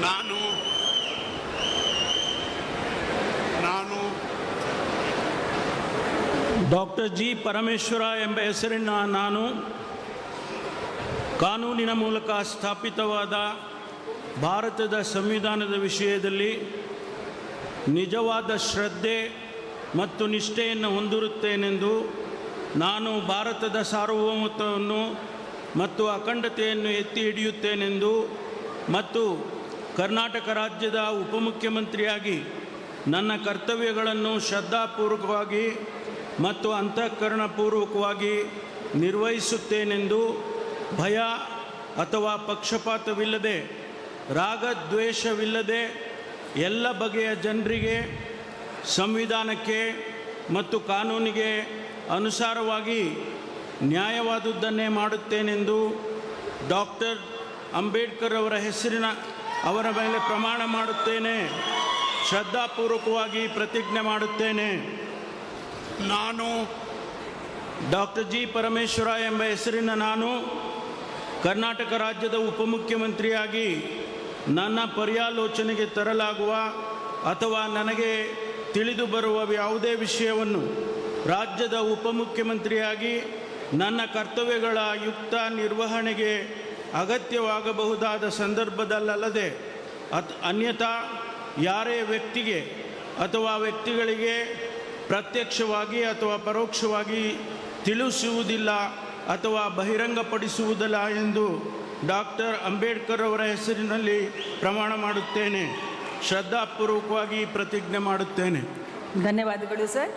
ನಾನು doctor G Parameshwara ಎಂಬ ಹೆಸರಿನ ನಾನು ಕಾನೂನಿನ ಮೂಲಕ ಸ್ಥಾಪಿತವಾದ ಭಾರತದ ಸಂವಿಧಾನದ ವಿಷಯದಲ್ಲಿ ನಿಜವಾದ ಶ್ರದ್ಧೆ ಮತ್ತು ನಿಷ್ಠೆಯನ್ನು ಹೊಂದಿರುತ್ತೇನೆಂದು ನಾನು ಭಾರತದ ಸಾರ್ವಭೌಮತ್ವವನ್ನು ಮತ್ತು ಅಖಂಡತೆಯನ್ನು ಎತ್ತಿ ಹಿಡಿಯುತ್ತೇನೆಂದು ಮತ್ತು ಕರ್ನಾಟಕ ರಾಜ್ಯದ ಉಪಮುಖ್ಯಮಂತ್ರಿಯಾಗಿ ನನ್ನ ಕರ್ತವ್ಯಗಳನ್ನು ಶ್ರದ್ಧಾಪೂರ್ವಕವಾಗಿ ಮತ್ತು ಅಂತಃಕರಣಪೂರ್ವಕವಾಗಿ ನಿರ್ವಹಿಸುತ್ತೇನೆಂದು ಭಯ ಅಥವಾ ಪಕ್ಷಪಾತವಿಲ್ಲದೆ ರಾಗದ್ವೇಷವಿಲ್ಲದೆ ಎಲ್ಲ ಬಗೆಯ ಜನರಿಗೆ ಸಂವಿಧಾನಕ್ಕೆ ಮತ್ತು ಕಾನೂನಿಗೆ ಅನುಸಾರವಾಗಿ ನ್ಯಾಯವಾದುದನ್ನೇ ಮಾಡುತ್ತೇನೆಂದು ಡಾಕ್ಟರ್ ಅಂಬೇಡ್ಕರ್ ಅವರ ಮೇಲೆ ಪ್ರಮಾಣ ಮಾಡುತ್ತೇನೆ. ಶ್ರದ್ಧಾಪೂರ್ವಕವಾಗಿ ಪ್ರತಿಜ್ಞೆ ಮಾಡುತ್ತೇನೆ. ನಾನು ಡಾಕ್ಟರ್ ಜಿ ಪರಮೇಶ್ವರ ಎಂಬ ಹೆಸರಿನ ನಾನು ಕರ್ನಾಟಕ ರಾಜ್ಯದ ಉಪಮುಖ್ಯಮಂತ್ರಿಯಾಗಿ ನನ್ನ ಪರ್ಯಾಲೋಚನೆಗೆ ತರಲಾಗುವ ಅಥವಾ ನನಗೆ ತಿಳಿದು ಬರುವ ಯಾವುದೇ ವಿಷಯವನ್ನು ರಾಜ್ಯದ ಉಪಮುಖ್ಯಮಂತ್ರಿಯಾಗಿ ನನ್ನ ಕರ್ತವ್ಯಗಳ ಯುಕ್ತ ನಿರ್ವಹಣೆಗೆ ಅಗತ್ಯವಾಗಬಹುದಾದ ಸಂದರ್ಭದಲ್ಲದೆ ಅನ್ಯಥಾ ಯಾರೇ ವ್ಯಕ್ತಿಗೆ ಅಥವಾ ವ್ಯಕ್ತಿಗಳಿಗೆ ಪ್ರತ್ಯಕ್ಷವಾಗಿ ಅಥವಾ ಪರೋಕ್ಷವಾಗಿ ತಿಳಿಸುವುದಿಲ್ಲ ಅಥವಾ ಬಹಿರಂಗಪಡಿಸುವುದಿಲ್ಲ ಎಂದು ಡಾಕ್ಟರ್ ಅಂಬೇಡ್ಕರ್ ಅವರ ಹೆಸರಿನಲ್ಲಿ ಪ್ರಮಾಣ ಮಾಡುತ್ತೇನೆ. ಶ್ರದ್ಧಾಪೂರ್ವಕವಾಗಿ ಪ್ರತಿಜ್ಞೆ ಮಾಡುತ್ತೇನೆ. ಧನ್ಯವಾದಗಳು ಸರ್.